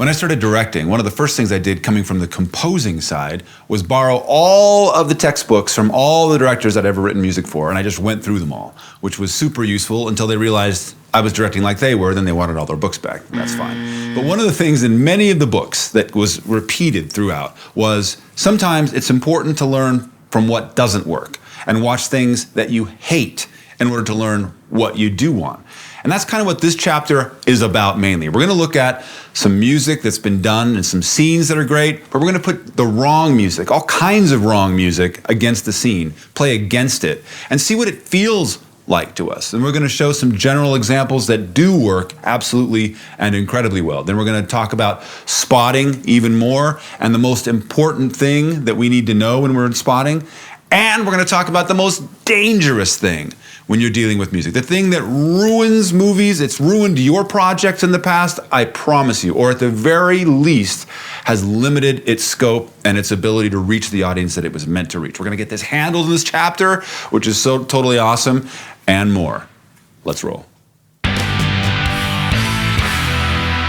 When I started directing, one of the first things I did coming from the composing side was borrow all of the textbooks from all the directors I'd ever written music for, and I just went through them all, which was super useful until they realized I was directing like they were, then they wanted all their books back. That's fine. But one of the things in many of the books that was repeated throughout was sometimes it's important to learn from what doesn't work and watch things that you hate in order to learn what you do want. And that's kind of what this chapter is about mainly. We're going to look at some music that's been done and some scenes that are great, but we're going to put the wrong music, all kinds of wrong music against the scene, play against it, and see what it feels like to us. And we're going to show some general examples that do work absolutely and incredibly well. Then we're going to talk about spotting even more and the most important thing that we need to know when we're in spotting. And we're going to talk about the most dangerous thing when you're dealing with music. The thing that ruins movies, it's ruined your projects in the past, I promise you, or at the very least has limited its scope and its ability to reach the audience that it was meant to reach. We're going to get this handled in this chapter, which is so totally awesome, and more. Let's roll.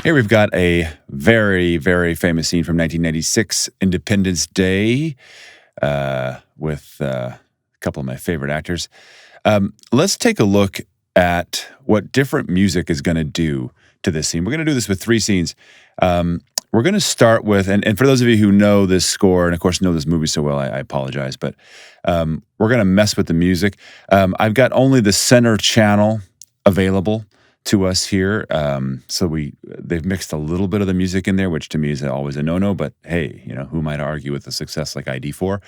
Here we've got a very, very famous scene from 1996, Independence Day, with a couple of my favorite actors. Let's take a look at what different music is going to do to this scene. We're going to do this with 3 scenes. We're going to start with, and for those of you who know this score, and of course know this movie so well, I apologize, but we're going to mess with the music. I've got only the center channel available to us here. So they've mixed a little bit of the music in there, which to me is always a no-no, but hey, who might argue with a success like ID4?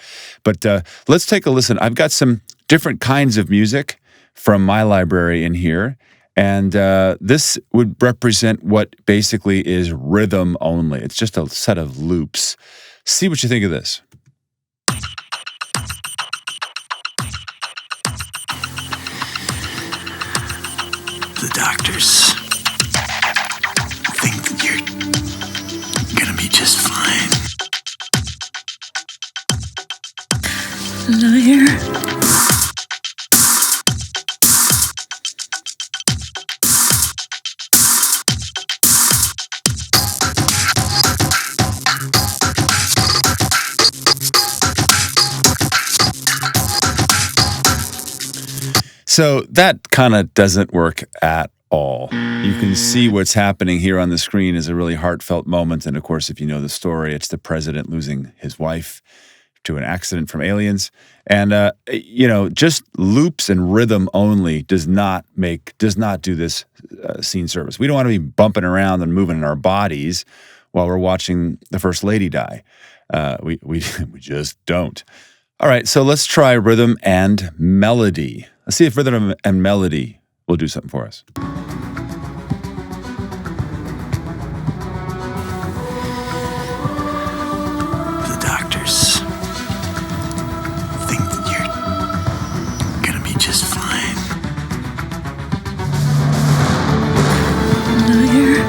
But let's take a listen. I've got some different kinds of music from my library in here, and this would represent what basically is rhythm only. It's just a set of loops. See what you think of this. The doctors think that you're gonna be just fine. Liar. So that kind of doesn't work at all. You can see what's happening here on the screen is a really heartfelt moment. And of course, if you know the story, it's the president losing his wife to an accident from aliens. And, just loops and rhythm only does not do this scene service. We don't want to be bumping around and moving in our bodies while we're watching the First Lady die. We just don't. All right, so let's try rhythm and melody. Let's see if rhythm and melody will do something for us. The doctors think that you're gonna be just fine. Liar.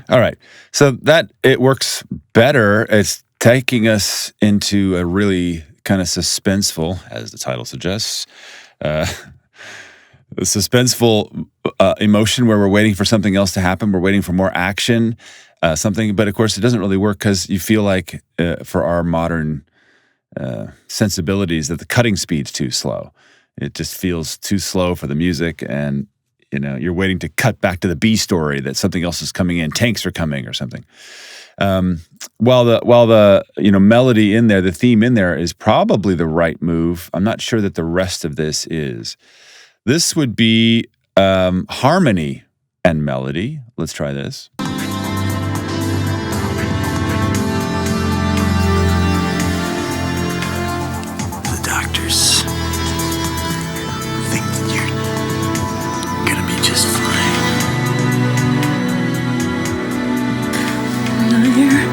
All right, so that it works better. It's taking us into a really kind of suspenseful, as the title suggests, a suspenseful emotion where we're waiting for something else to happen. We're waiting for more action, something. But of course, it doesn't really work because you feel like for our modern sensibilities that the cutting speed's too slow. It just feels too slow for the music, and you're waiting to cut back to the B story that something else is coming in, tanks are coming or something. While the melody in there, the theme in there is probably the right move. I'm not sure that the rest of this is. This would be harmony and melody. Let's try this. The doctors think that you're gonna be just fine. Liar.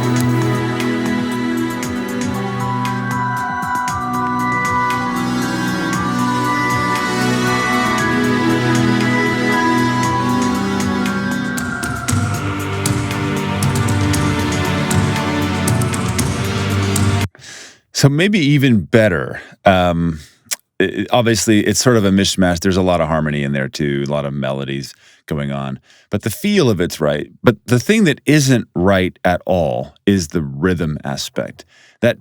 So maybe even better. Obviously, it's sort of a mishmash. There's a lot of harmony in there too, a lot of melodies going on. But the feel of it's right. But the thing that isn't right at all is the rhythm aspect. That,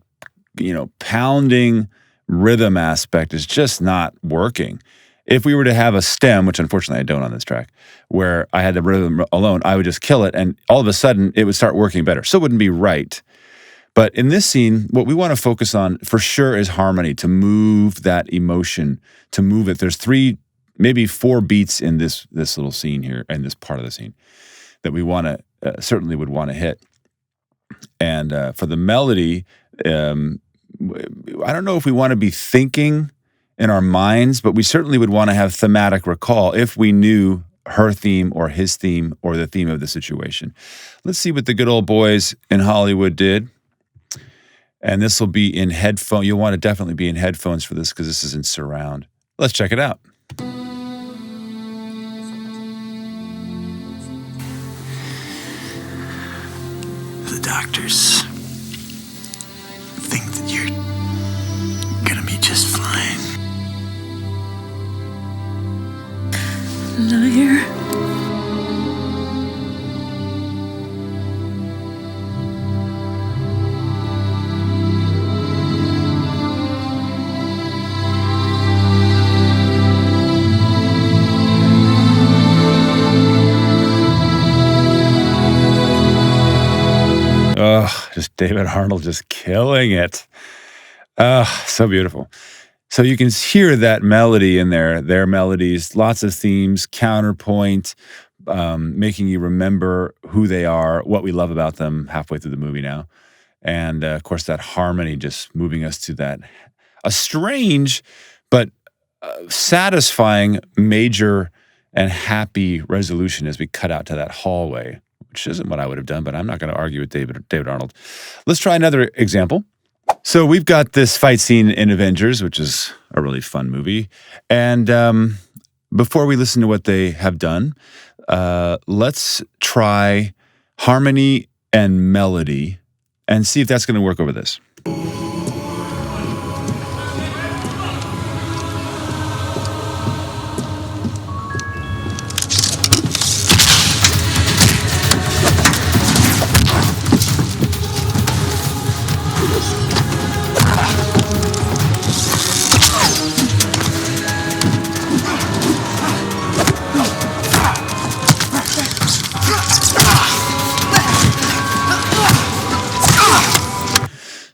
pounding rhythm aspect is just not working. If we were to have a stem, which unfortunately I don't on this track, where I had the rhythm alone, I would just kill it, and all of a sudden it would start working better. So it wouldn't be right. But in this scene, what we want to focus on for sure is harmony, to move that emotion, to move it. There's 3, maybe 4 beats in this little scene here, and this part of the scene, that we want to, certainly would want to hit. And for the melody, I don't know if we want to be thinking in our minds, but we certainly would want to have thematic recall if we knew her theme or his theme or the theme of the situation. Let's see what the good old boys in Hollywood did. And this will be in headphone. You'll want to definitely be in headphones for this because this is in surround. Let's check it out. The doctors think that you're gonna be just fine. Liar. Just David Arnold just killing it. So beautiful. So you can hear that melody in there, their melodies, lots of themes, counterpoint, making you remember who they are, what we love about them halfway through the movie now. And of course, that harmony just moving us to that, a strange but satisfying major and happy resolution as we cut out to that hallway, which isn't what I would have done, but I'm not going to argue with David Arnold. Let's try another example. So we've got this fight scene in Avengers, which is a really fun movie. And before we listen to what they have done, let's try harmony and melody and see if that's going to work over this.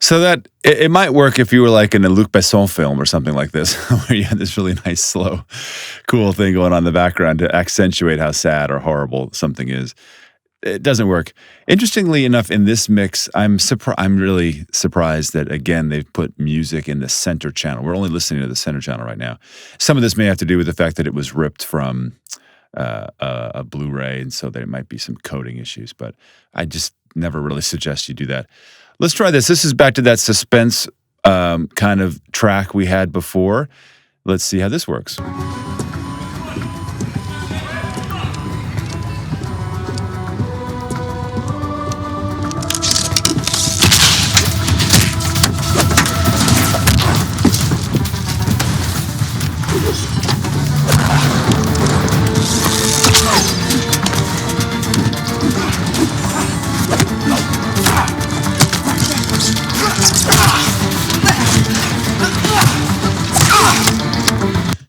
So that it might work if you were like in a Luc Besson film or something like this, where you had this really nice, slow, cool thing going on in the background to accentuate how sad or horrible something is. It doesn't work. Interestingly enough, in this mix, I'm really surprised that, again, they've put music in the center channel. We're only listening to the center channel right now. Some of this may have to do with the fact that it was ripped from a Blu-ray, and so there might be some coding issues, but I just never really suggest you do that. Let's try this. This is back to that suspense kind of track we had before. Let's see how this works.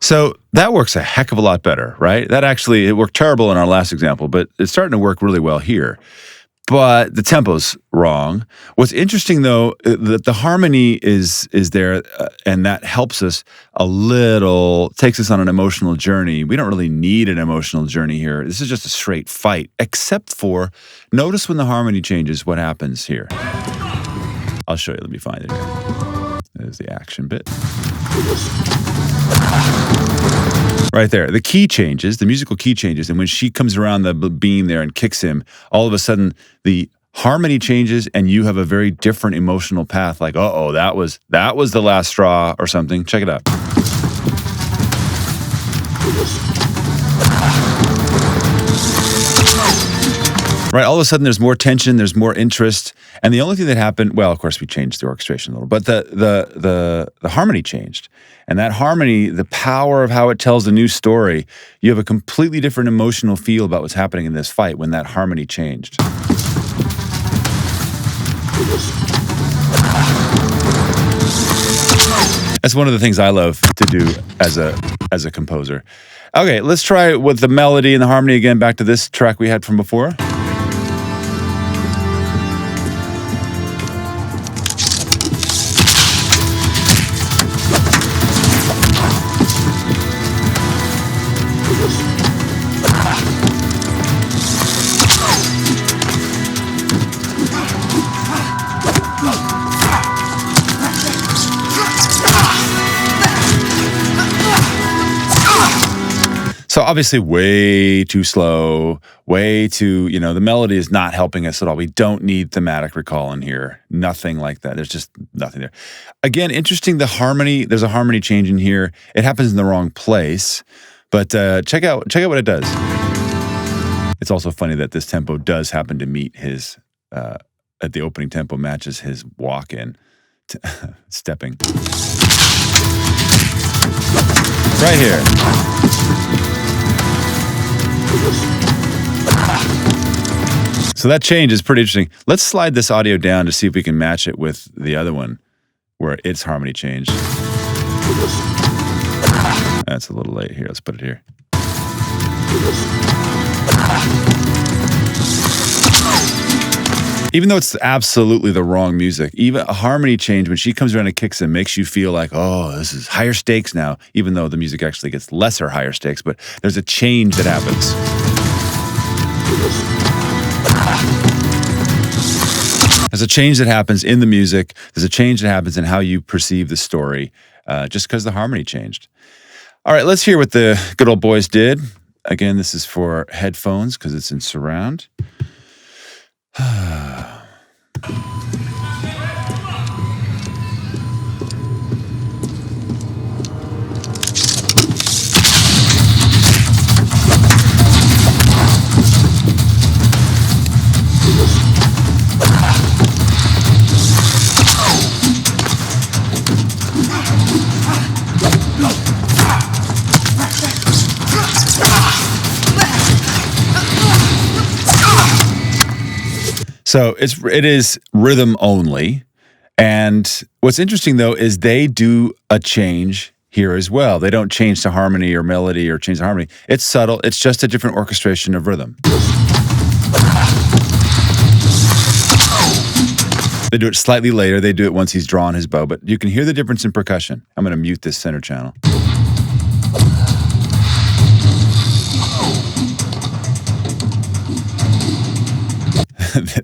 So that works a heck of a lot better, right? That actually, it worked terrible in our last example, but it's starting to work really well here. But the tempo's wrong. What's interesting, though, that the harmony is there, and that helps us a little, takes us on an emotional journey. We don't really need an emotional journey here. This is just a straight fight, except for, notice when the harmony changes, what happens here. I'll show you. Let me find it here. There's the action bit. Right there. The key changes, the musical key changes, and when she comes around the beam there and kicks him, all of a sudden the harmony changes and you have a very different emotional path, like, uh-oh, that was the last straw or something. Check it out. Right, all of a sudden there's more tension, there's more interest, and the only thing that happened, well, of course we changed the orchestration a little, but the harmony changed. And that harmony, the power of how it tells a new story, you have a completely different emotional feel about what's happening in this fight when that harmony changed. That's one of the things I love to do as a composer. Okay, let's try it with the melody and the harmony again, back to this track we had from before. So obviously way too slow, way too, the melody is not helping us at all. We don't need thematic recall in here. Nothing like that. There's just nothing there. Again, interesting, the harmony, there's a harmony change in here. It happens in the wrong place, but check out what it does. It's also funny that this tempo does happen to meet his, at the opening tempo matches his walk in, stepping. Right here. So that change is pretty interesting. Let's slide this audio down to see if we can match it with the other one where its harmony changed. That's a little late here. Let's put it here. Even though it's absolutely the wrong music, even a harmony change when she comes around and kicks in makes you feel like, oh, this is higher stakes now, even though the music actually gets lesser higher stakes, but there's a change that happens. There's a change that happens in the music. There's a change that happens in how you perceive the story, just because the harmony changed. All right, let's hear what the good old boys did. Again, this is for headphones because it's in surround. So it is rhythm only. And what's interesting, though, is they do a change here as well. They don't change to harmony or melody or change the harmony. It's subtle. It's just a different orchestration of rhythm. They do it slightly later. They do it once he's drawn his bow. But you can hear the difference in percussion. I'm going to mute this center channel.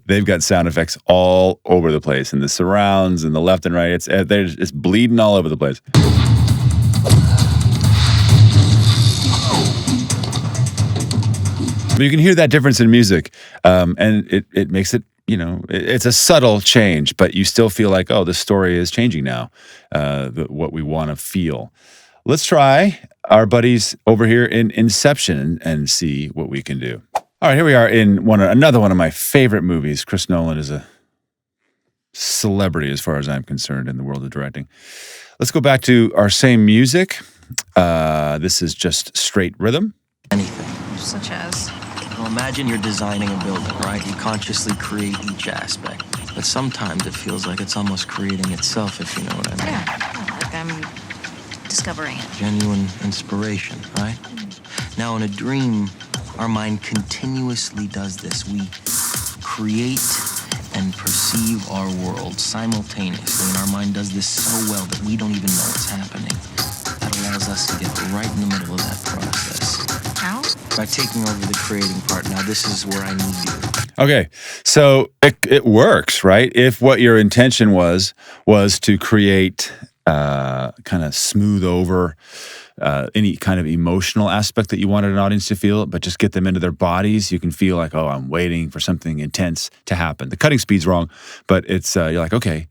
They've got sound effects all over the place, and the surrounds and the left and right. It's bleeding all over the place. But you can hear that difference in music, and it makes it, it's a subtle change, but you still feel like, oh, the story is changing now, what we want to feel. Let's try our buddies over here in Inception and see what we can do. All right, here we are in another one of my favorite movies. Chris Nolan is a celebrity as far as I'm concerned in the world of directing. Let's go back to our same music. This is just straight rhythm. Anything. Such as? Well, imagine you're designing a building, right? You consciously create each aspect. But sometimes it feels like it's almost creating itself, if you know what I mean. Yeah, like I'm discovering it. Genuine inspiration, right? Now, in a dream, our mind continuously does this. We create and perceive our world simultaneously, and our mind does this so well that we don't even know what's happening. That allows us to get right in the middle of that process. How? By taking over the creating part. Now, this is where I need you. Okay, so it works, right? If what your intention was to create kind of smooth over any kind of emotional aspect that you wanted an audience to feel, but just get them into their bodies, you can feel like, oh, I'm waiting for something intense to happen. The cutting speed's wrong, but it's you're like, okay,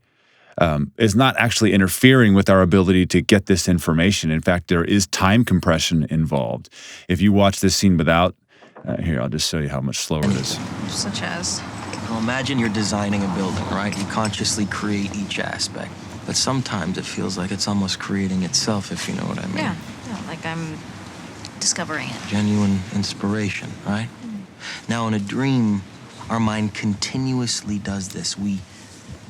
it's not actually interfering with our ability to get this information. In fact, there is time compression involved. If you watch this scene without Here, I'll just show you how much slower it is. Such as? Well, imagine you're designing a building, right? You consciously create each aspect. But sometimes it feels like it's almost creating itself, if you know what I mean. Yeah, like I'm discovering it. Genuine inspiration, right? Now, in a dream, our mind continuously does this. We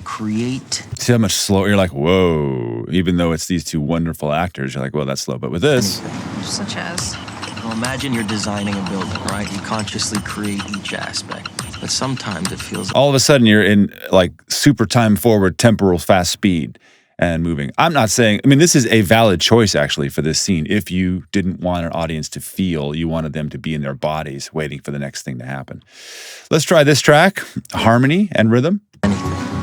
create. See how much slower? You're like, whoa. Even though it's these two wonderful actors, you're like, well, that's slow. But with this, Such as? Well, imagine you're designing a building, right? You consciously create each aspect. But sometimes it feels all of a sudden you're in like super time forward, temporal fast speed and moving. I'm not saying, I mean, this is a valid choice actually for this scene. If you didn't want an audience to feel, you wanted them to be in their bodies waiting for the next thing to happen. Let's try this track, harmony and rhythm.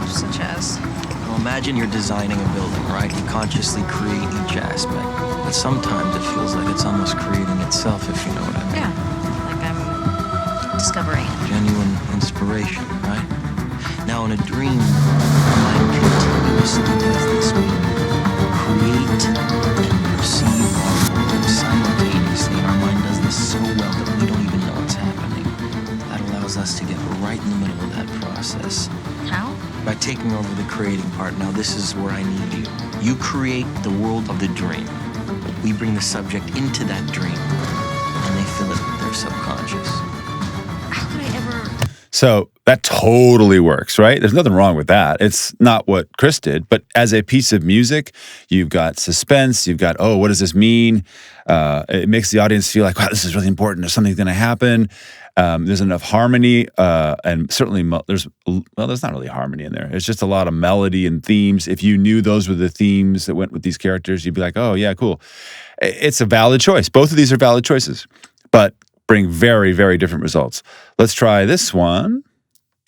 Such as? Well, imagine you're designing a building, right? You consciously create each aspect. But sometimes it feels like it's almost creating itself, if you know what I mean. Yeah, like I'm discovering it. Genuine inspiration, right? Now, in a dream, our mind continuously does this. We create and perceive our world simultaneously, and our mind does this so well that we don't even know what's happening. That allows us to get right in the middle of that process. How? By taking over the creating part. Now, this is where I need you. You create the world of the dream. We bring the subject into that dream, and they fill it with their subconscious. How could I ever? So that totally works, right? There's nothing wrong with that. It's not what Chris did, but as a piece of music, you've got suspense, you've got, oh, what does this mean? It makes the audience feel like, wow, this is really important. There's something going to happen. There's enough harmony, and certainly there's not really harmony in there. It's just a lot of melody and themes. If you knew those were the themes that went with these characters, you'd be like, oh, yeah, cool. It's a valid choice. Both of these are valid choices, but bring very, very different results. Let's try this one.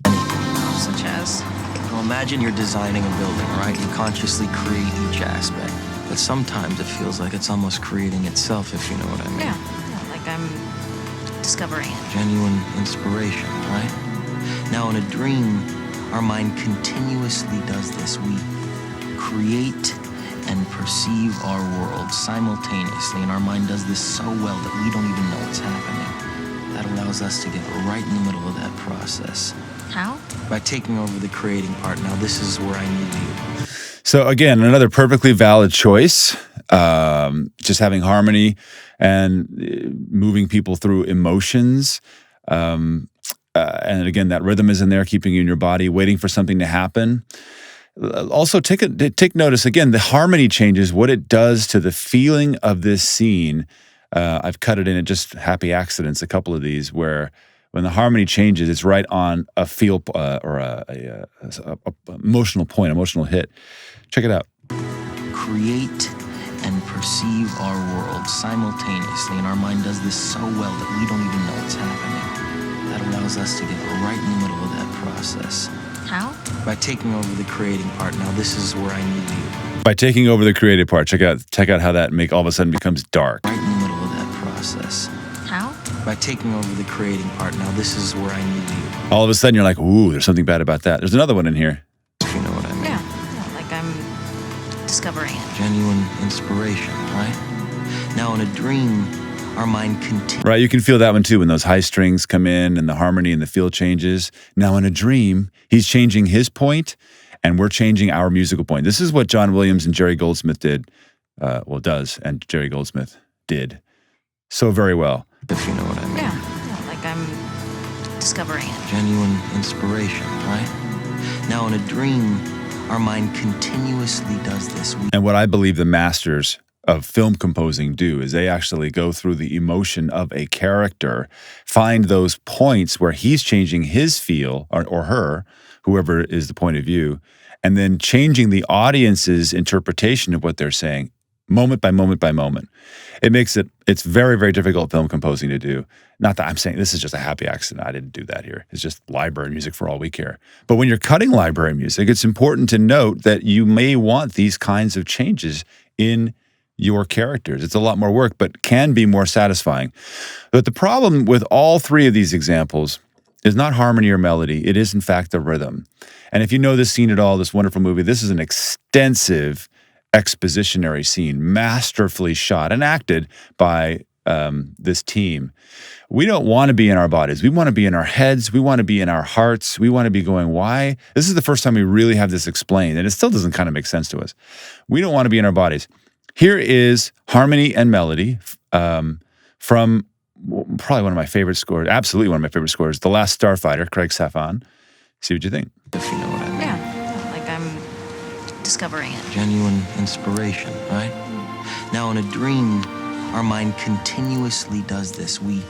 Such as? Well, imagine you're designing a building, right? You consciously create each aspect. But sometimes it feels like it's almost creating itself, if you know what I mean. Yeah, like I'm discovering it. Genuine inspiration, right? Now, in a dream, our mind continuously does this. We create and perceive our world simultaneously, and our mind does this so well that we don't even know what's happening. That allows us to get right in the middle of that process. How? By taking over the creating part. Now, this is where I need you. So again, another perfectly valid choice. Just having harmony and moving people through emotions. And again, that rhythm is in there, keeping you in your body, waiting for something to happen. Also, take notice, again, the harmony changes, what it does to the feeling of this scene. I've cut it in at just happy accidents, a couple of these, where when the harmony changes, it's right on a feel or a emotional point, emotional hit. Check it out. Create and perceive our world simultaneously, and our mind does this so well that we don't even know what's happening. That allows us to get right in the middle of that process. How? By taking over the creating part. Now, this is where I need you. By taking over the creative part, check out how that all of a sudden becomes dark. Right in the middle of that process. How? By taking over the creating part. Now, this is where I need you. All of a sudden, you're like, ooh, there's something bad about that. There's another one in here. If you know what I mean. Yeah, like I'm discovering it. Genuine inspiration, right? Now, in a dream, our mind continues. Right, you can feel that one too when those high strings come in and the harmony and the feel changes. Now in a dream, he's changing his point and we're changing our musical point. This is what John Williams and Jerry Goldsmith did, does, and Jerry Goldsmith did so very well. If you know what I mean. Yeah, like I'm discovering it. Genuine inspiration, right? Now in a dream, our mind continuously does this. And what I believe the masters of film composing do is they actually go through the emotion of a character, find those points where he's changing his feel or her, whoever is the point of view, and then changing the audience's interpretation of what they're saying moment by moment by moment. It's very, very difficult film composing to do. Not that I'm saying this is just a happy accident. I didn't do that here. It's just library music for all we care. But when you're cutting library music, it's important to note that you may want these kinds of changes in your characters. It's a lot more work, but can be more satisfying. But the problem with all three of these examples is not harmony or melody. It is, in fact, the rhythm. And if you know this scene at all, this wonderful movie, this is an extensive expositionary scene, masterfully shot and acted by this team. We don't want to be in our bodies. We want to be in our heads. We want to be in our hearts. We want to be going, why? This is the first time we really have this explained, and it still doesn't kind of make sense to us. We don't want to be in our bodies. Here is harmony and melody from probably one of my favorite scores, absolutely one of my favorite scores, The Last Starfighter, Craig Safan. See what you think. If you know what I mean. Yeah, like I'm discovering it. Genuine inspiration, right? Now, in a dream, our mind continuously does this. We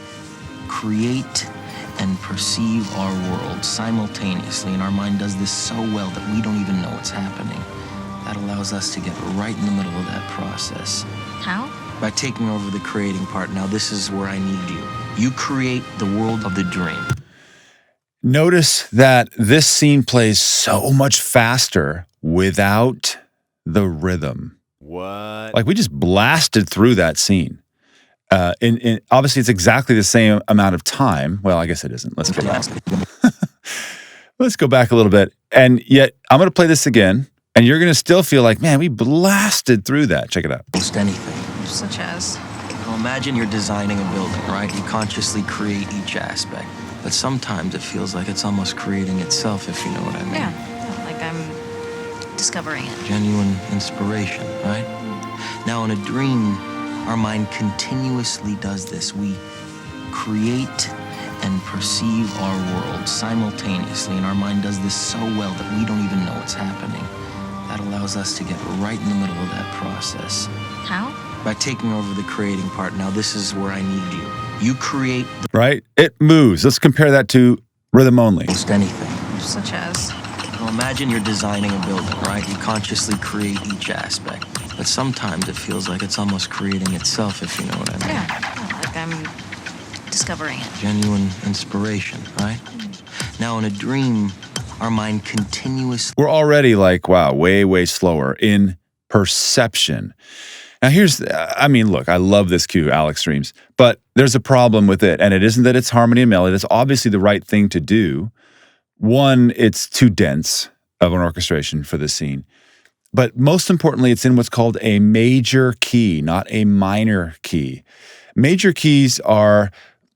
create and perceive our world simultaneously, and our mind does this so well that we don't even know what's happening. That allows us to get right in the middle of that process. How? By taking over the creating part. Now, this is where I need you. You create the world of the dream. Notice that this scene plays so much faster without the rhythm. What? Like we just blasted through that scene. Obviously, it's exactly the same amount of time. Well, I guess it isn't. Let's go back. Let's go back a little bit. And yet, I'm going to play this again, and you're going to still feel like, man, we blasted through that. Check it out. Most anything. Such as? Now, imagine you're designing a building, right? You consciously create each aspect. But sometimes it feels like it's almost creating itself, if you know what I mean. Yeah, like I'm discovering it. Genuine inspiration, right? Now, in a dream, our mind continuously does this. We create and perceive our world simultaneously, and our mind does this so well that we don't even know what's happening. That allows us to get right in the middle of that process. How? By taking over the creating part. Now, this is where I need you. You create the Right? It moves. Let's compare that to rhythm only. most anything. Such as? Now, imagine you're designing a building, right? You consciously create each aspect. But sometimes it feels like it's almost creating itself, if you know what I mean. Yeah, like I'm discovering it. Genuine inspiration, right? Now, in a dream, our mind continuously We're already like, wow, way, way slower in perception. Now look, I love this cue, Alex Streams, but there's a problem with it. And it isn't that it's harmony and melody. It's obviously the right thing to do. One, it's too dense of an orchestration for this scene. But most importantly, it's in what's called a major key, not a minor key. Major keys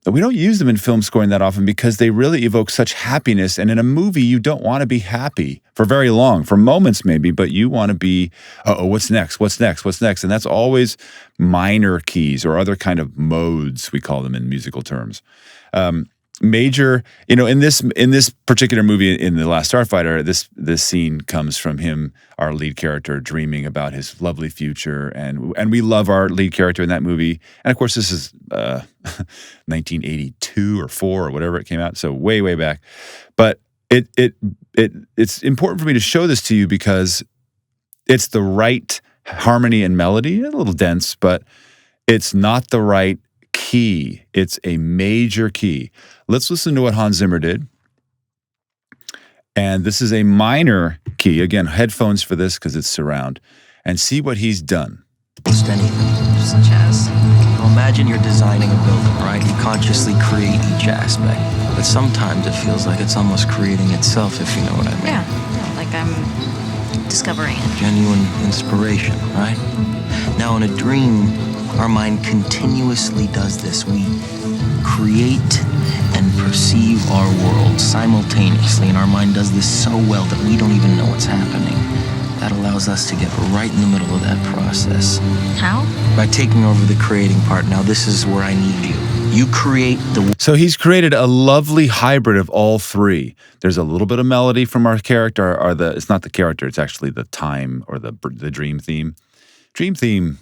we don't use them in film scoring that often because they really evoke such happiness. And in a movie, you don't want to be happy for very long, for moments maybe, but you want to be, what's next? What's next? What's next? And that's always minor keys or other kind of modes, we call them in musical terms. Major, in this particular movie, in The Last Starfighter, this scene comes from him, our lead character, dreaming about his lovely future, and we love our lead character in that movie. And of course, this is 1982 or 4 or whatever it came out, so way, way back. But it's important for me to show this to you because it's the right harmony and melody, a little dense, but it's not the right key. It's a major key. Let's listen to what Hans Zimmer did. And this is a minor key. Again, headphones for this because it's surround. And see what he's done. most anything. Such as? Now, imagine you're designing a building, right? You consciously create each aspect. But sometimes it feels like it's almost creating itself, if you know what I mean. Yeah, like I'm discovering it. Genuine inspiration, right? Now, in a dream, our mind continuously does this. We create and perceive our world simultaneously, and our mind does this so well that we don't even know what's happening. That allows us to get right in the middle of that process. How? By taking over the creating part. Now, this is where I need you. You create the... So he's created a lovely hybrid of all three. There's a little bit of melody from our character, it's not the character, it's actually the time or the dream theme. Dream theme.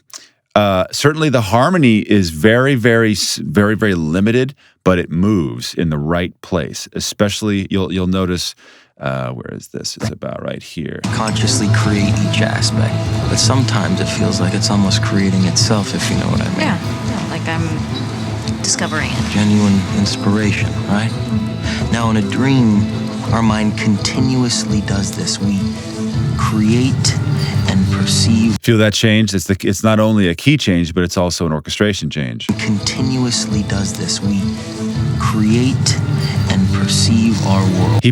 Certainly the harmony is very, very, very, very limited, but it moves in the right place. Especially, you'll notice, where is this? It's about right here. Consciously create each aspect. But sometimes it feels like it's almost creating itself, if you know what I mean. Yeah, like I'm discovering it. Genuine inspiration, right? Now, in a dream, our mind continuously does this. We create and perceive. Feel that change? It's not only a key change, but it's also an orchestration change. Continuously does this. We create and perceive our world.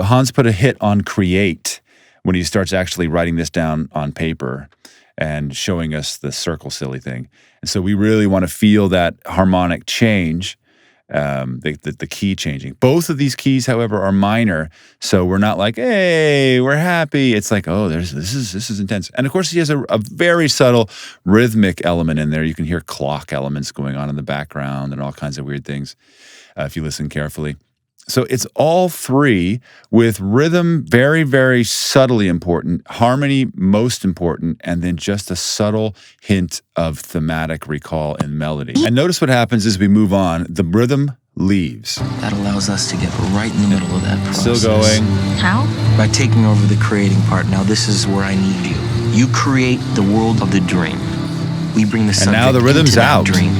Hans put a hit on create when he starts actually writing this down on paper. and showing us the circle silly thing. And so we really want to feel that harmonic change, the key changing. Both of these keys, however, are minor, so we're not like, hey, we're happy. It's like, oh, this is intense. And of course, he has a very subtle rhythmic element in there. You can hear clock elements going on in the background and all kinds of weird things if you listen carefully. So it's all three, with rhythm very, very subtly important, harmony most important, and then just a subtle hint of thematic recall in melody. And notice what happens as we move on. The rhythm leaves. That allows us to get right in the middle of that process. Still going. How? By taking over the creating part. Now this is where I need you. You create the world of the dream. We bring the subject now the rhythm's into that out. dream,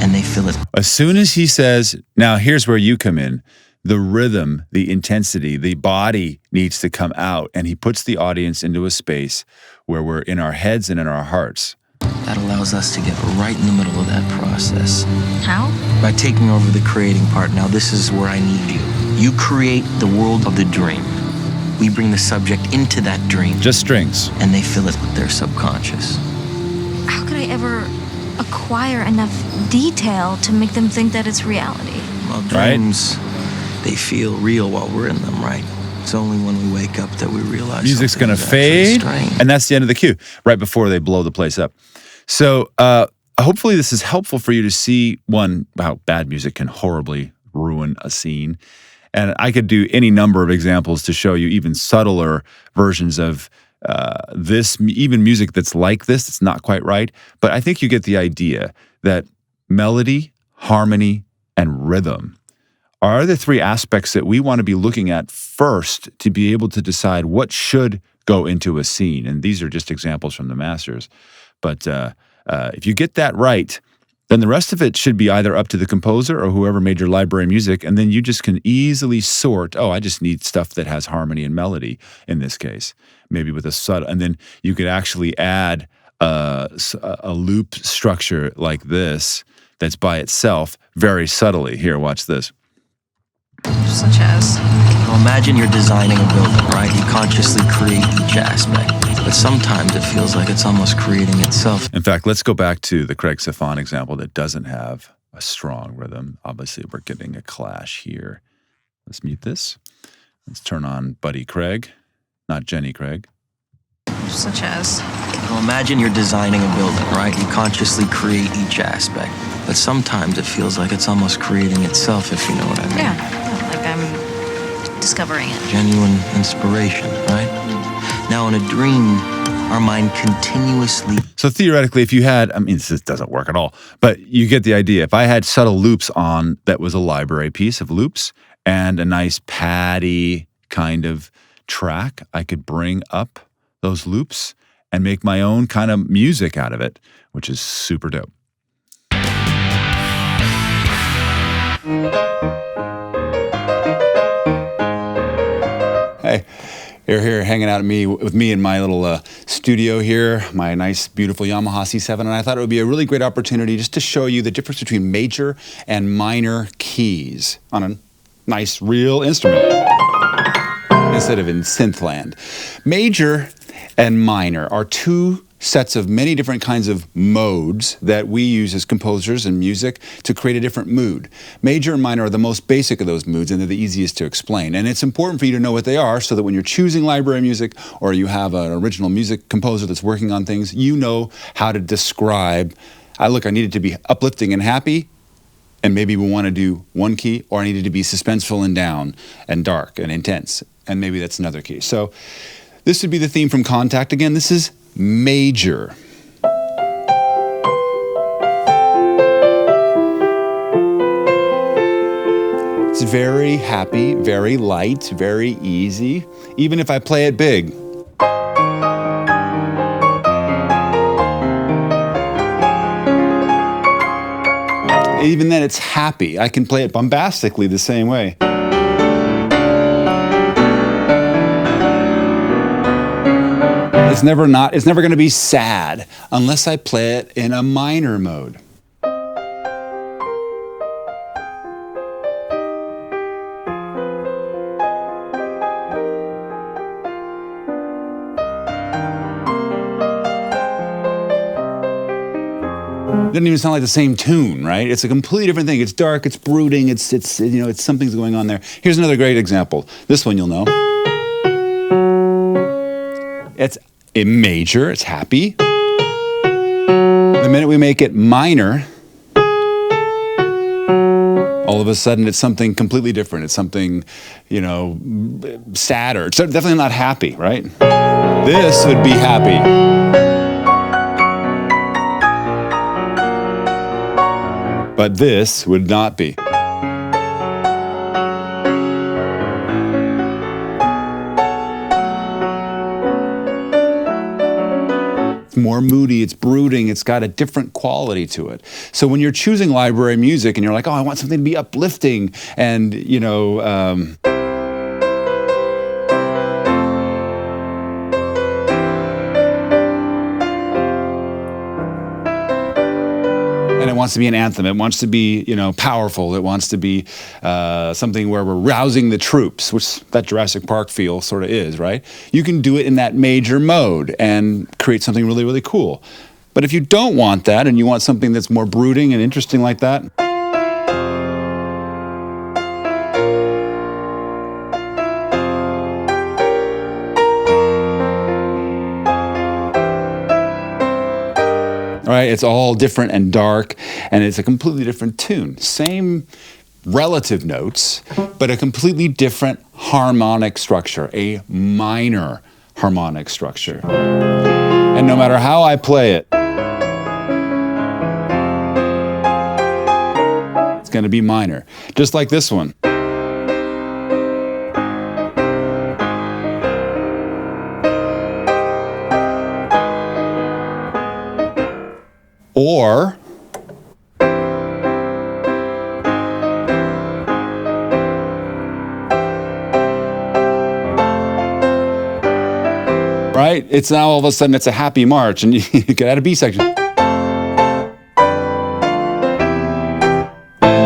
and they fill it. As soon as he says, now here's where you come in, the rhythm, the intensity, the body needs to come out, and he puts the audience into a space where we're in our heads and in our hearts. That allows us to get right in the middle of that process. How? By taking over the creating part. Now this is where I need you. You create the world of the dream. We bring the subject into that dream, Just strings. and they fill it with their subconscious. How could I ever acquire enough detail to make them think that it's reality? Well, Right. dreams, they feel real while we're in them, right? It's only when we wake up that we realize Music's something going to is actually fade, strange. and that's the end of the cue, right before they blow the place up. So hopefully this is helpful for you to see, one, how bad music can horribly ruin a scene. And I could do any number of examples to show you even subtler versions of this, even music that's like this, it's not quite right. But I think you get the idea that melody, harmony, and rhythm are the three aspects that we want to be looking at first to be able to decide what should go into a scene. And these are just examples from the masters. But if you get that right, then the rest of it should be either up to the composer or whoever made your library music, and then you just can easily sort, I just need stuff that has harmony and melody in this case, maybe with a subtle, and then you could actually add a loop structure like this that's by itself very subtly. Here, watch this. Such as? Now imagine you're designing a building, right? You consciously create each aspect, but sometimes it feels like it's almost creating itself. In fact, let's go back to the Craig Safan example that doesn't have a strong rhythm. Obviously, we're getting a clash here. Let's mute this. Let's turn on Buddy Craig, not Jenny Craig. Such as? Now imagine you're designing a building, right? You consciously create each aspect, but sometimes it feels like it's almost creating itself, if you know what I mean. Yeah, like I'm discovering it. Genuine inspiration, right? Now in a dream, our mind continuously. So theoretically, if you had, this doesn't work at all, but you get the idea. If I had subtle loops on that was a library piece of loops and a nice paddy kind of track, I could bring up those loops and make my own kind of music out of it, which is super dope. Hey, you're here hanging out with me in my little studio here, my nice, beautiful Yamaha C7, and I thought it would be a really great opportunity just to show you the difference between major and minor keys on a nice, real instrument instead of in synthland. Major and minor are two sets of many different kinds of modes that we use as composers in music to create a different mood. Major and minor are the most basic of those moods, and they're the easiest to explain. And it's important for you to know what they are so that when you're choosing library music or you have an original music composer that's working on things, you know how to describe, I need it to be uplifting and happy, and maybe we want to do one key, or I need it to be suspenseful and down and dark and intense, and maybe that's another key. So this would be the theme from Contact. Again, this is major. It's very happy, very light, very easy, even if I play it big. Even then it's happy. I can play it bombastically the same way. It's never going to be sad unless I play it in a minor mode. doesn't even sound like the same tune, right? It's a completely different thing. It's dark, it's brooding, it's something's going on there. Here's another great example. This one you'll know. It's a major, it's happy. The minute we make it minor, all of a sudden it's something completely different. It's something, sadder. It's definitely not happy, right? This would be happy. But this would not be. It's more moody, it's brooding, it's got a different quality to it. So when you're choosing library music and you're like, oh, I want something to be uplifting and, and it wants to be an anthem. It wants to be, powerful. It wants to be something where we're rousing the troops, which that Jurassic Park feel sort of is, right? You can do it in that major mode and create something really, really cool. But if you don't want that and you want something that's more brooding and interesting like that, right? It's all different and dark, and it's a completely different tune. Same relative notes, but a completely different harmonic structure, a minor harmonic structure. And no matter how I play it, it's going to be minor. Just like this one. Or right? It's now all of a sudden it's a happy march and you get out of B section.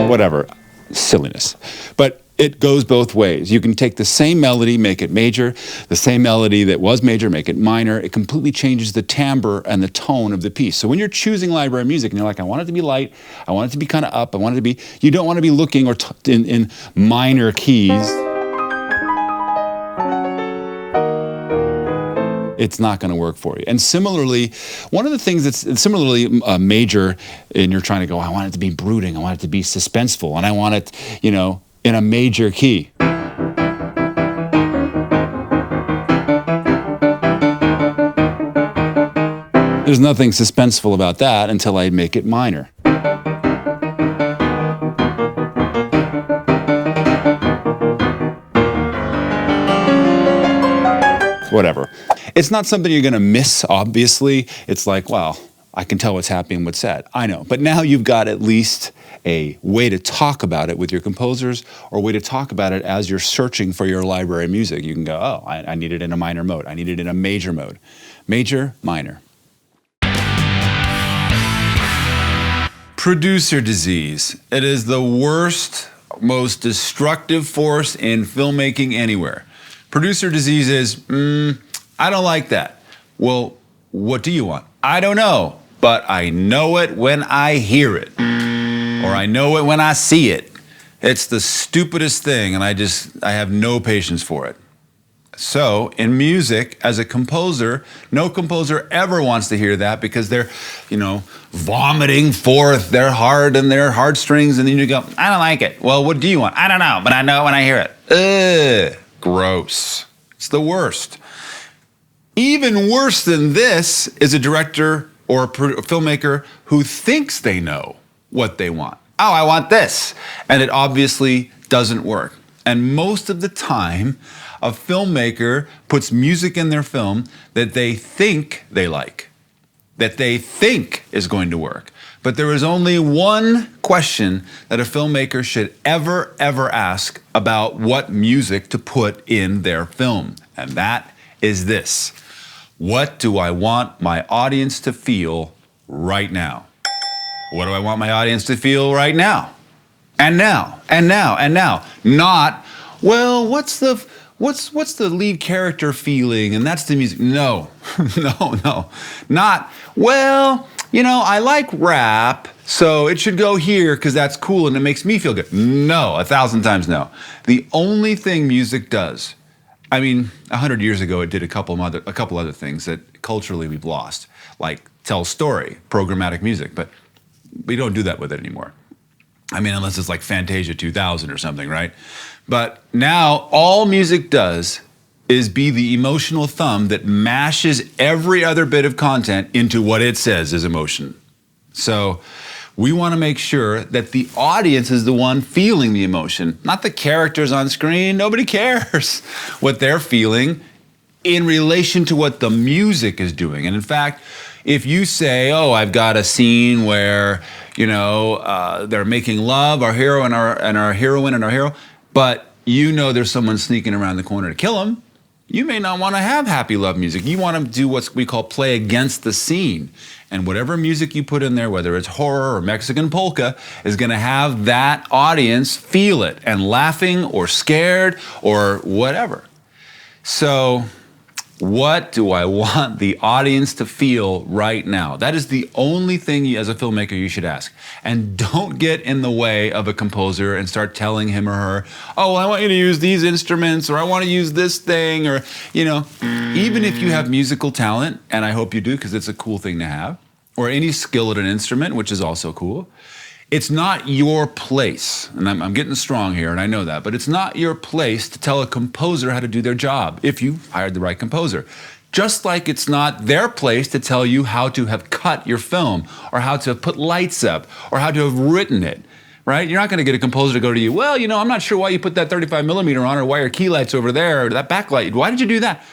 Whatever, silliness. But it goes both ways. You can take the same melody, make it major, the same melody that was major, make it minor. It completely changes the timbre and the tone of the piece. So when you're choosing library music and you're like, I want it to be light, I want it to be kind of up, I want it to be, you don't want to be looking or in minor keys. It's not going to work for you. And similarly, one of the things that's similarly major, and you're trying to go, I want it to be brooding, I want it to be suspenseful, and I want it, in a major key. There's nothing suspenseful about that until I make it minor. Whatever. It's not something you're going to miss, obviously. It's like, well, I can tell what's happening, what's sad. I know. But now you've got at least a way to talk about it with your composers or a way to talk about it as you're searching for your library music. You can go, oh, I need it in a minor mode. I need it in a major mode. Major, minor. Producer disease. It is the worst, most destructive force in filmmaking anywhere. Producer disease is, I don't like that. Well, what do you want? I don't know, but I know it when I hear it. Or I know it when I see it. It's the stupidest thing, and I have no patience for it. So, in music, as a composer, no composer ever wants to hear that because they're, vomiting forth their heart and their heartstrings, and then you go, I don't like it. Well, what do you want? I don't know, but I know it when I hear it. Ugh, gross. It's the worst. Even worse than this is a director or a filmmaker who thinks they know what they want. Oh, I want this. And it obviously doesn't work. And most of the time, a filmmaker puts music in their film that they think they like, that they think is going to work. But there is only one question that a filmmaker should ever ask about what music to put in their film. And that is this. What do I want my audience to feel right now? What do I want my audience to feel right now? And now, and now, and now. Not, well, what's the lead character feeling? And that's the music. No, no. Not, well, I like rap, so it should go here because that's cool and it makes me feel good. No, 1,000 times no. The only thing music does, 100 years ago, it did a couple other things that culturally we've lost, like tell story, programmatic music, but we don't do that with it anymore. Unless it's like Fantasia 2000 or something, right? But now all music does is be the emotional thumb that mashes every other bit of content into what it says is emotion. So we want to make sure that the audience is the one feeling the emotion, not the characters on screen. Nobody cares what they're feeling in relation to what the music is doing. And in fact, if you say, oh, I've got a scene where, they're making love, our hero and our heroine and our hero, but there's someone sneaking around the corner to kill him, you may not want to have happy love music. You want to do what we call play against the scene. And whatever music you put in there, whether it's horror or Mexican polka, is going to have that audience feel it and laughing or scared or whatever. So what do I want the audience to feel right now? That is the only thing as a filmmaker you should ask. And don't get in the way of a composer and start telling him or her, oh, I want you to use these instruments, or I want to use this thing, or, even if you have musical talent, and I hope you do because it's a cool thing to have, or any skill at an instrument, which is also cool, it's not your place, and I'm getting strong here, and I know that, but it's not your place to tell a composer how to do their job if you hired the right composer. Just like it's not their place to tell you how to have cut your film, or how to put lights up, or how to have written it, right? You're not going to get a composer to go to you, well, I'm not sure why you put that 35 millimeter on, or why your key light's over there, or that backlight. Why did you do that?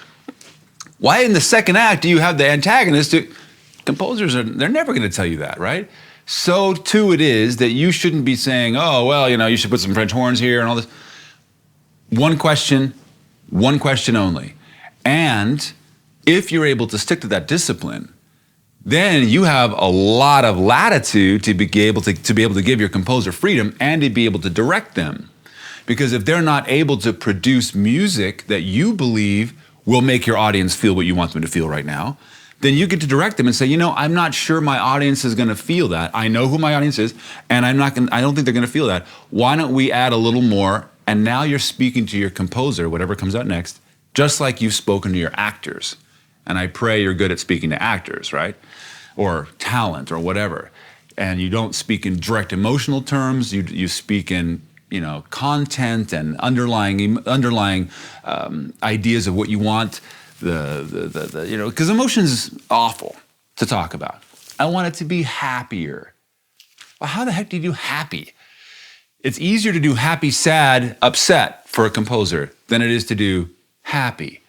Why in the second act do you have the antagonist? Composers, they're never going to tell you that, right? So too it is that you shouldn't be saying, oh, well, you should put some French horns here and all this. One question only. And if you're able to stick to that discipline, then you have a lot of latitude to be able to give your composer freedom and to be able to direct them. Because if they're not able to produce music that you believe will make your audience feel what you want them to feel right now, then you get to direct them and say, I'm not sure my audience is going to feel that. I know who my audience is, and I don't think they're going to feel that. Why don't we add a little more? And now you're speaking to your composer, whatever comes out next, just like you've spoken to your actors. And I pray you're good at speaking to actors, right? Or talent or whatever. And you don't speak in direct emotional terms. You speak in content and underlying ideas of what you want. Because emotion is awful to talk about. I want it to be happier. Well, how the heck do you do happy? It's easier to do happy, sad, upset for a composer than it is to do happy.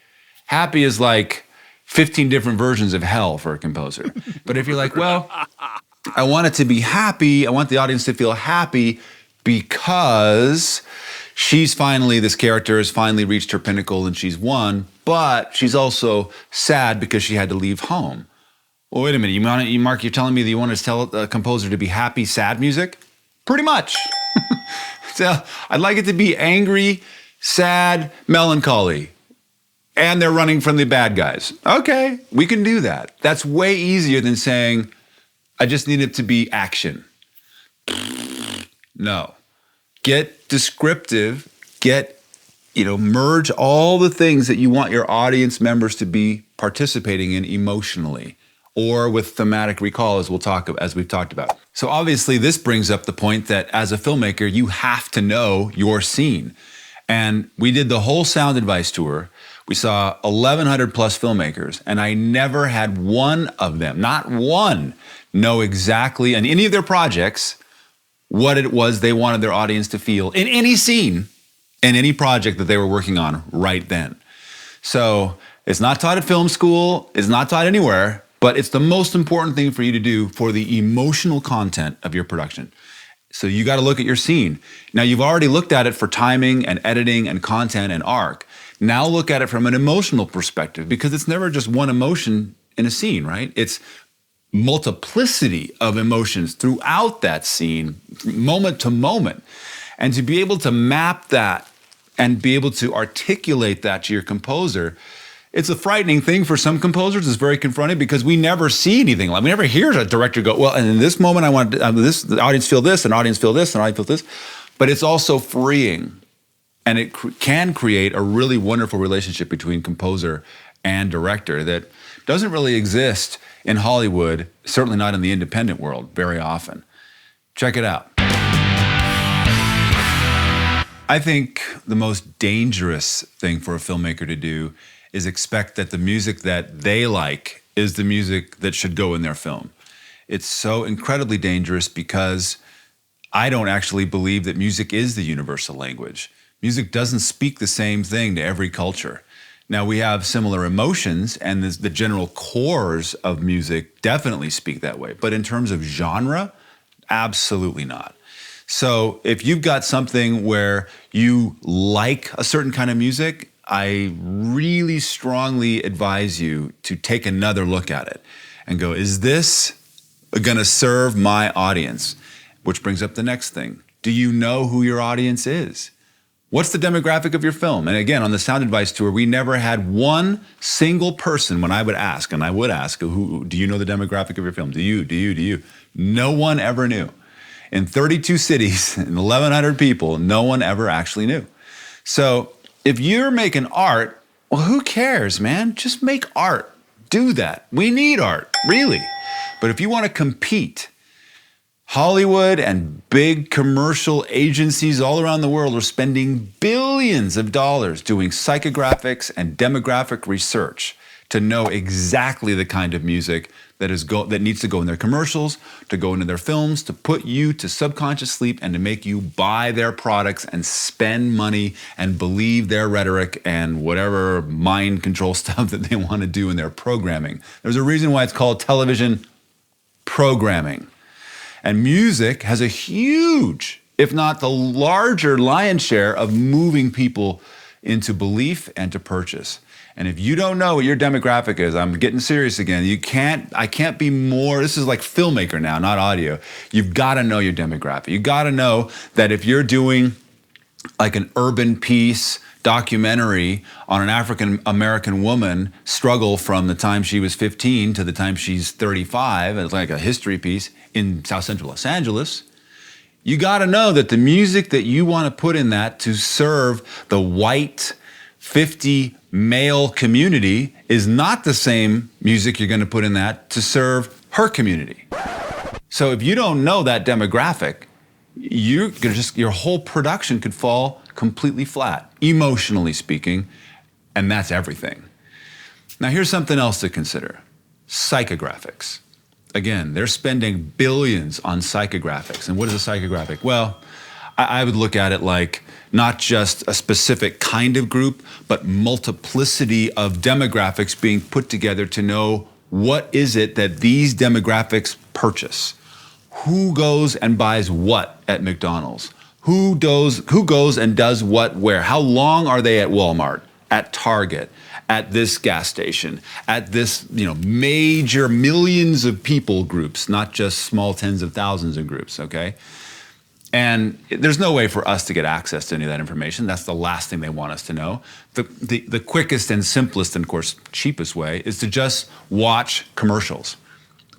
Happy is like 15 different versions of hell for a composer. But if you're like, well, I want it to be happy, I want the audience to feel happy because this character has finally reached her pinnacle and she's won, but she's also sad because she had to leave home. Well, wait a minute, Mark, you're telling me that you want to tell a composer to be happy, sad music? Pretty much. So I'd like it to be angry, sad, melancholy, and they're running from the bad guys. Okay, we can do that. That's way easier than saying, I just need it to be action. No. Get descriptive, merge all the things that you want your audience members to be participating in emotionally, or with thematic recall, as we've talked about. So obviously this brings up the point that as a filmmaker, you have to know your scene. And we did the whole Sound Advice tour. We saw 1,100 plus filmmakers, and I never had one of them, not one, know exactly in any of their projects what it was they wanted their audience to feel in any scene, in any project that they were working on right then. So it's not taught at film school, it's not taught anywhere, but it's the most important thing for you to do for the emotional content of your production. So you got to look at your scene. Now you've already looked at it for timing and editing and content and arc. Now look at it from an emotional perspective, because it's never just one emotion in a scene, right? It's multiplicity of emotions throughout that scene, moment to moment. And to be able to map that and be able to articulate that to your composer It's a frightening thing for some composers. It's very confronting because we never see anything like, we never hear a director go, well, and in this moment I want this, the audience feel this, and audience feel this, and audience feel this. But it's also freeing. And it can create a really wonderful relationship between composer and director that doesn't really exist in Hollywood, certainly not in the independent world very often. Check it out. I think the most dangerous thing for a filmmaker to do is expect that the music that they like is the music that should go in their film. It's so incredibly dangerous because I don't actually believe that music is the universal language. Music doesn't speak the same thing to every culture. Now, we have similar emotions, and the general cores of music definitely speak that way. But in terms of genre, absolutely not. So if you've got something where you like a certain kind of music, I really strongly advise you to take another look at it and go, is this going to serve my audience? Which brings up the next thing. Do you know who your audience is? What's the demographic of your film? And again, on the Sound Advice Tour, we never had one single person when I would ask, and I would ask, who, do you know the demographic of your film? Do you? No one ever knew. In 32 cities and 1,100 people, no one ever actually knew. So if you're making art, well, who cares, man? Just make art. Do that. We need art, really. But if you want to compete, Hollywood and big commercial agencies all around the world are spending billions of dollars doing psychographics and demographic research to know exactly the kind of music that needs to go in their commercials, to go into their films, to put you to subconscious sleep and to make you buy their products and spend money and believe their rhetoric and whatever mind control stuff that they want to do in their programming. There's a reason why it's called television programming. And music has a huge, if not the larger lion's share of moving people into belief and to purchase. And if you don't know what your demographic is, I'm getting serious again. I can't be more, this is like filmmaker now, not audio. You've got to know your demographic. You got to know that if you're doing like an urban piece documentary on an African American woman struggle from the time she was 15 to the time she's 35, it's like a history piece in South Central Los Angeles, you got to know that the music that you want to put in that to serve the white 50 male community is not the same music you're going to put in that to serve her community. So if you don't know that demographic, your whole production could fall completely flat, emotionally speaking, and that's everything. Now here's something else to consider. Psychographics. Again, they're spending billions on psychographics. And what is a psychographic? Well, I would look at it like not just a specific kind of group, but multiplicity of demographics being put together to know what is it that these demographics purchase. Who goes and buys what at McDonald's? Who goes and does what where? How long are they at Walmart, at Target, at this gas station, at this major millions of people groups, not just small tens of thousands of groups, okay? And there's no way for us to get access to any of that information. That's the last thing they want us to know. The quickest and simplest and, of course, cheapest way is to just watch commercials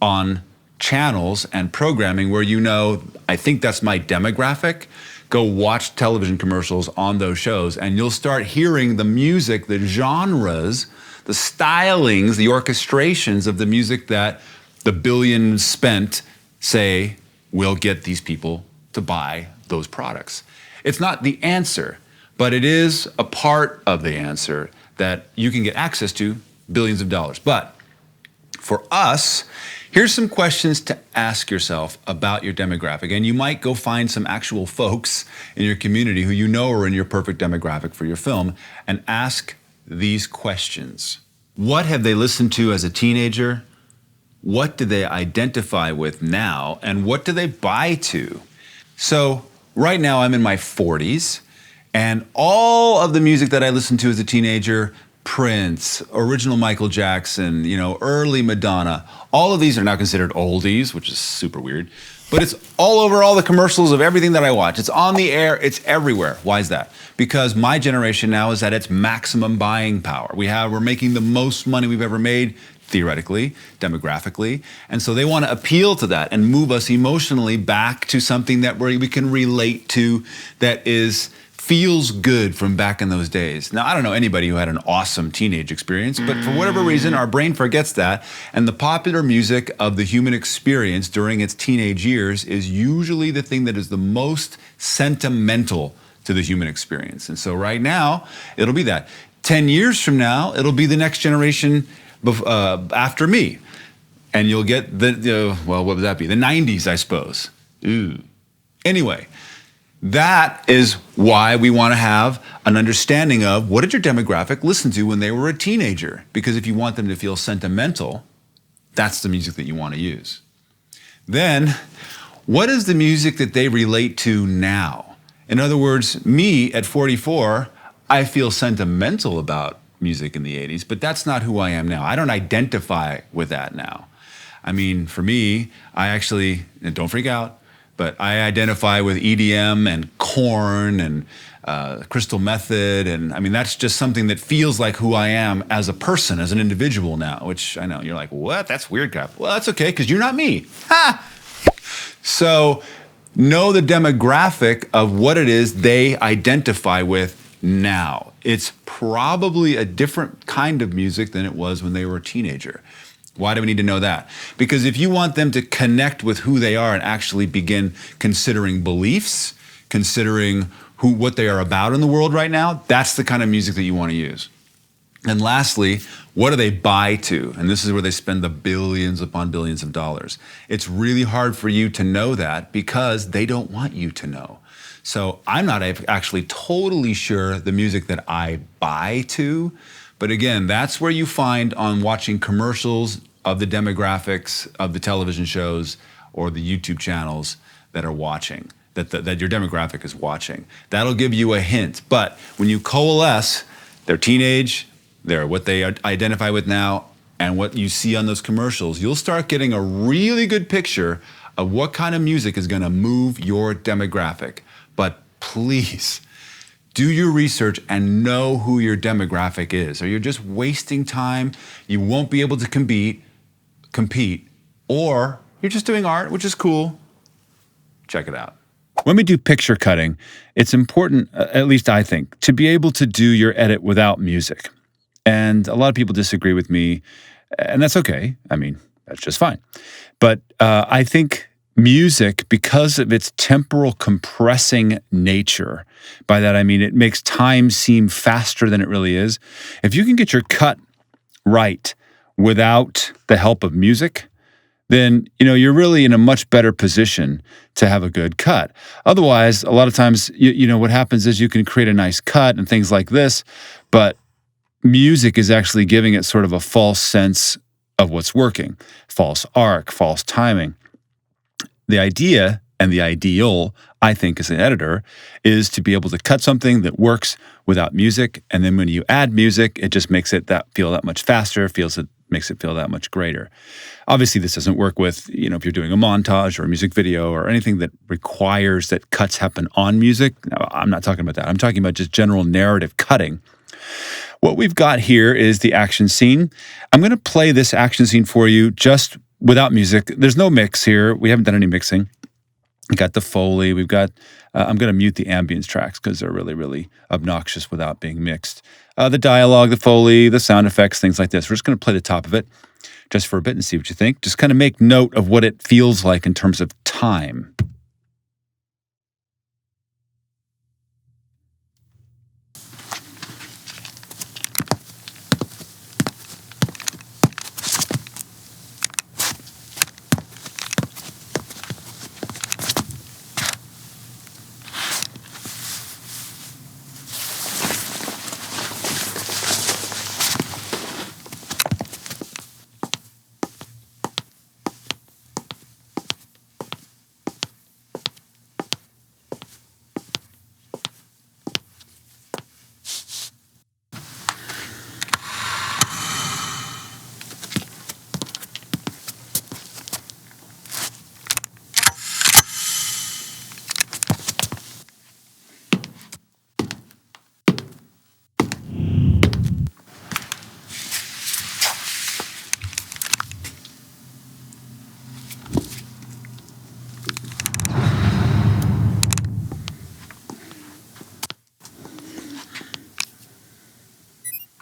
on channels and programming where I think that's my demographic. Go watch television commercials on those shows and you'll start hearing the music, the genres, the stylings, the orchestrations of the music that the billions spent say will get these people to buy those products. It's not the answer, but it is a part of the answer that you can get access to billions of dollars. But for us, here's some questions to ask yourself about your demographic. And you might go find some actual folks in your community who you know are in your perfect demographic for your film and ask these questions. What have they listened to as a teenager? What do they identify with now? And what do they buy to? So right now I'm in my 40s and all of the music that I listened to as a teenager, Prince, original Michael Jackson, early Madonna, all of these are now considered oldies, which is super weird. But it's all over all the commercials of everything that I watch. It's on the air, it's everywhere. Why is that? Because my generation now is at its maximum buying power. We're making the most money we've ever made, theoretically, demographically. And so they want to appeal to that and move us emotionally back to something that we can relate to, that feels good from back in those days. Now, I don't know anybody who had an awesome teenage experience, but for whatever reason, our brain forgets that. And the popular music of the human experience during its teenage years is usually the thing that is the most sentimental to the human experience. And so right now, it'll be that. 10 years from now, it'll be the next generation after me. And you'll get what would that be? The 90s, I suppose. Ooh. Anyway, that is why we want to have an understanding of what did your demographic listen to when they were a teenager? Because if you want them to feel sentimental, that's the music that you want to use. Then, what is the music that they relate to now? In other words, me at 44, I feel sentimental about music in the 80s, but that's not who I am now. I don't identify with that now. I mean, for me, I actually, and don't freak out, but I identify with EDM and Korn and Crystal Method. And I mean, that's just something that feels like who I am as a person, as an individual now, which I know you're like, what? That's weird crap. Well, that's okay, because you're not me. Ha! So know the demographic of what it is they identify with now. It's probably a different kind of music than it was when they were a teenager. Why do we need to know that? Because if you want them to connect with who they are and actually begin considering beliefs, considering what they are about in the world right now, that's the kind of music that you want to use. And lastly, what do they buy to? And this is where they spend the billions upon billions of dollars. It's really hard for you to know that because they don't want you to know. So I'm not actually totally sure the music that I buy to. But again, that's where you find on watching commercials of the demographics of the television shows or the YouTube channels that are watching, that your demographic is watching. That'll give you a hint. But when you coalesce their teenage, what they identify with now, and what you see on those commercials, you'll start getting a really good picture of what kind of music is going to move your demographic. But please, do your research and know who your demographic is, or you're just wasting time. You won't be able to compete, or you're just doing art, which is cool. Check it out. When we do picture cutting, it's important, at least I think, to be able to do your edit without music. And a lot of people disagree with me, and that's okay. I mean, that's just fine. But I think music, because of its temporal compressing nature, by that I mean it makes time seem faster than it really is. If you can get your cut right without the help of music, then you're really in a much better position to have a good cut. Otherwise, a lot of times, what happens is you can create a nice cut and things like this, but music is actually giving it sort of a false sense of what's working, false arc, false timing. The idea and the ideal, I think, as an editor, is to be able to cut something that works without music, and then when you add music, it just makes it feel that much faster, makes it feel that much greater. Obviously, this doesn't work with, if you're doing a montage or a music video or anything that requires that cuts happen on music. No, I'm not talking about that. I'm talking about just general narrative cutting. What we've got here is the action scene. I'm going to play this action scene for you just without music. There's no mix here. We haven't done any mixing. We got the Foley. We've got, I'm going to mute the ambience tracks because they're really, really obnoxious without being mixed. The dialogue, the Foley, the sound effects, things like this. We're just going to play the top of it just for a bit and see what you think. Just kind of make note of what it feels like in terms of time.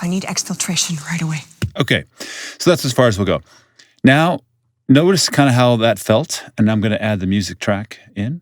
I need exfiltration right away. Okay, so that's as far as we'll go. Now, notice kind of how that felt, and I'm going to add the music track in.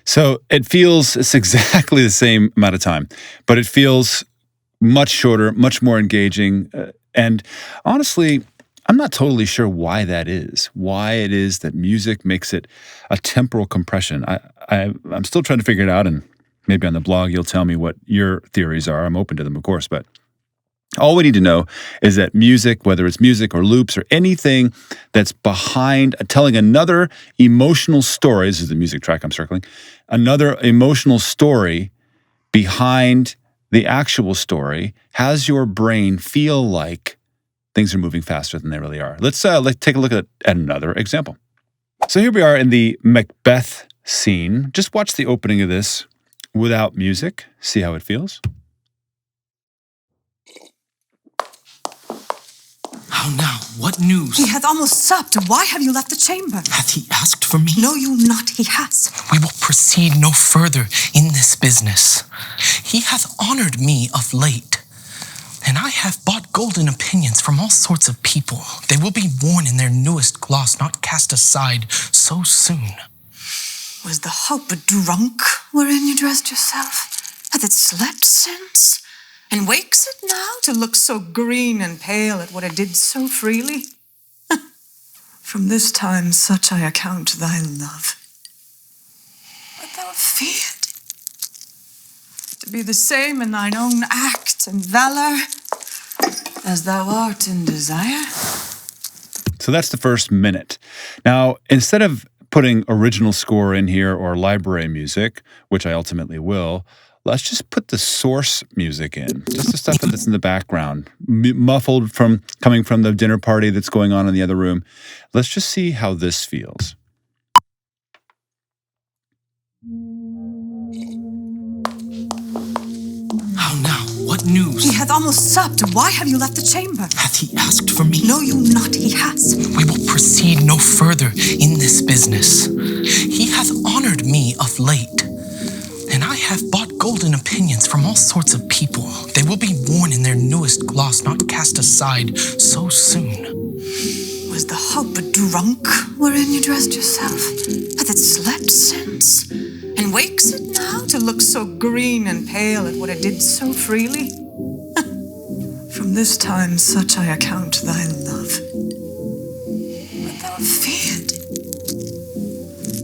So it's exactly the same amount of time, but it feels much shorter, much more engaging. And honestly, I'm not totally sure why that is, why it is that music makes it a temporal compression. I'm still trying to figure it out, and maybe on the blog you'll tell me what your theories are. I'm open to them, of course, but all we need to know is that music, whether it's music or loops or anything that's behind telling another emotional story, this is the music track I'm circling, another emotional story behind the actual story has your brain feel like things are moving faster than they really are. Let's take a look at another example. So here we are in the Macbeth scene. Just watch the opening of this without music. See how it feels. How now? What news? He hath almost supped. Why have you left the chamber? Hath he asked for me? Know you not he has? We will proceed no further in this business. He hath honored me of late, and I have bought golden opinions from all sorts of people. They will be worn in their newest gloss, not cast aside so soon. Was the hope drunk wherein you dressed yourself? Hath it slept since? And wakes it now to look so green and pale at what it did so freely? From this time such I account thy love. Art thou afeard to be the same in thine own act and valor as thou art in desire? So that's the first minute. Now, instead of putting original score in here or library music, which I ultimately will, let's just put the source music in, just the stuff that's in the background, muffled from coming from the dinner party that's going on in the other room. Let's just see how this feels. How now? What news? He hath almost supped. Why have you left the chamber? Hath he asked for me? Know you not he has? We will proceed no further in this business. He hath honored me of late, and I have bought golden opinions from all sorts of people. They will be worn in their newest gloss, not cast aside so soon. Was the hope drunk wherein you dressed yourself? Hath it slept since? And wakes it now to look so green and pale at what it did so freely? From this time such I account thy love. Art thou afeard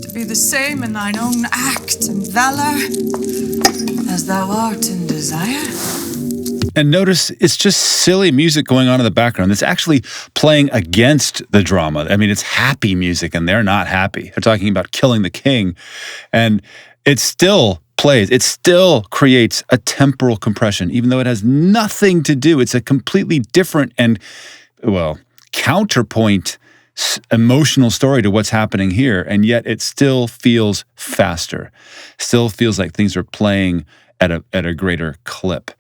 to be the same in thine own act and valor as thou art in desire? And notice it's just silly music going on in the background. It's actually playing against the drama. I mean, it's happy music, and they're not happy. They're talking about killing the king. And it still plays. It still creates a temporal compression, even though it has nothing to do. It's a completely different and, well, counterpoint emotional story to what's happening here. And yet it still feels faster. Still feels like things are playing at a greater clip.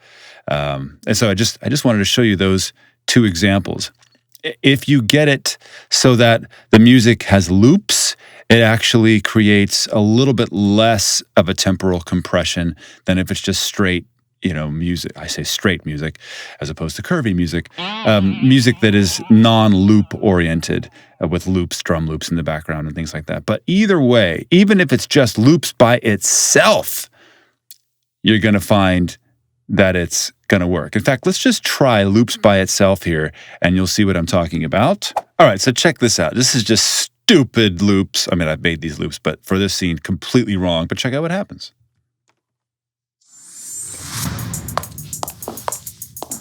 And so I just wanted to show you those two examples. If you get it so that the music has loops, it actually creates a little bit less of a temporal compression than if it's just straight music. I say straight music as opposed to curvy music. Music that is non-loop oriented with loops, drum loops in the background and things like that. But either way, even if it's just loops by itself, you're going to find that it's going to work. In fact, let's just try loops by itself here and you'll see what I'm talking about. All right, so check this out. This is just stupid loops. I mean, I've made these loops, but for this scene, completely wrong. But check out what happens.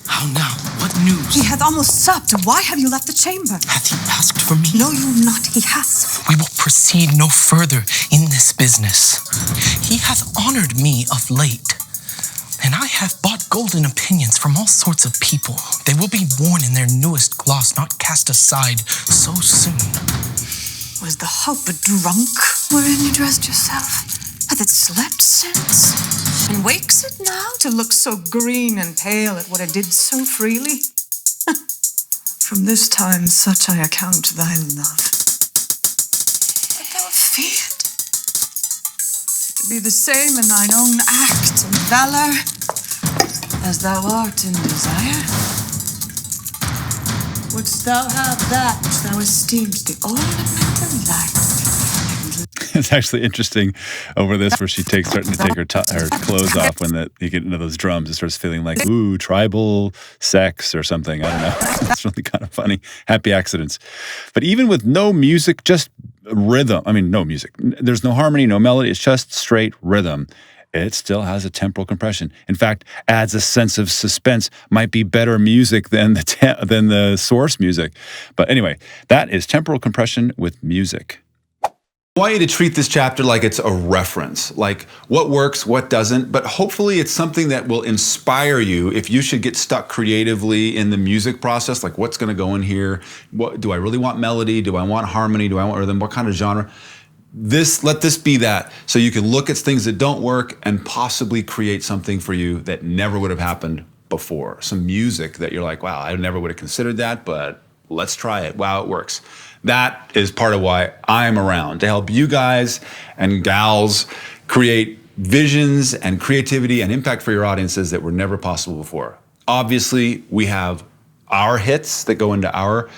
How now? What news? He hath almost supped. Why have you left the chamber? Hath he asked for me? No, you not. He has. We will proceed no further in this business. He hath honored me of late, and I have bought golden opinions from all sorts of people. They will be worn in their newest gloss, not cast aside so soon. Was the hope drunk wherein you dressed yourself? Hath it slept since? And wakes it now to look so green and pale at what it did so freely? From this time such I account thy love. But thou feared to be the same in thine own act and valor as thou art in desire. Wouldst thou have that which thou esteem'st the ornament of life? It's actually interesting over this where she starting to take her clothes off when you get into those drums. It starts feeling like, ooh, tribal sex or something. I don't know. It's really kind of funny. Happy accidents. But even with no music, just rhythm. I mean, no music. There's no harmony, no melody. It's just straight rhythm. It still has a temporal compression. In fact, adds a sense of suspense. Might be better music than the source music. But anyway, that is temporal compression with music. I want you to treat this chapter like it's a reference, like what works, what doesn't, but hopefully it's something that will inspire you if you should get stuck creatively in the music process, like what's going to go in here, what do I really want melody, do I want harmony, do I want rhythm, what kind of genre? Let this be that, so you can look at things that don't work and possibly create something for you that never would have happened before. Some music that you're like, wow, I never would have considered that, but let's try it. Wow, it works. That is part of why I'm around, to help you guys and gals create visions and creativity and impact for your audiences that were never possible before. Obviously, we have our hits that go into our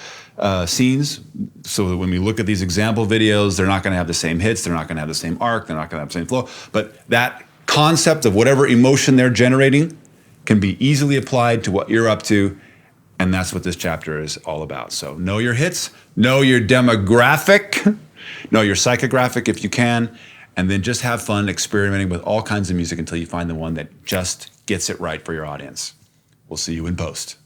scenes, so that when we look at these example videos, they're not going to have the same hits, they're not going to have the same arc, they're not going to have the same flow, but that concept of whatever emotion they're generating can be easily applied to what you're up to. And that's what this chapter is all about. So know your hits, know your demographic, know your psychographic if you can, and then just have fun experimenting with all kinds of music until you find the one that just gets it right for your audience. We'll see you in post.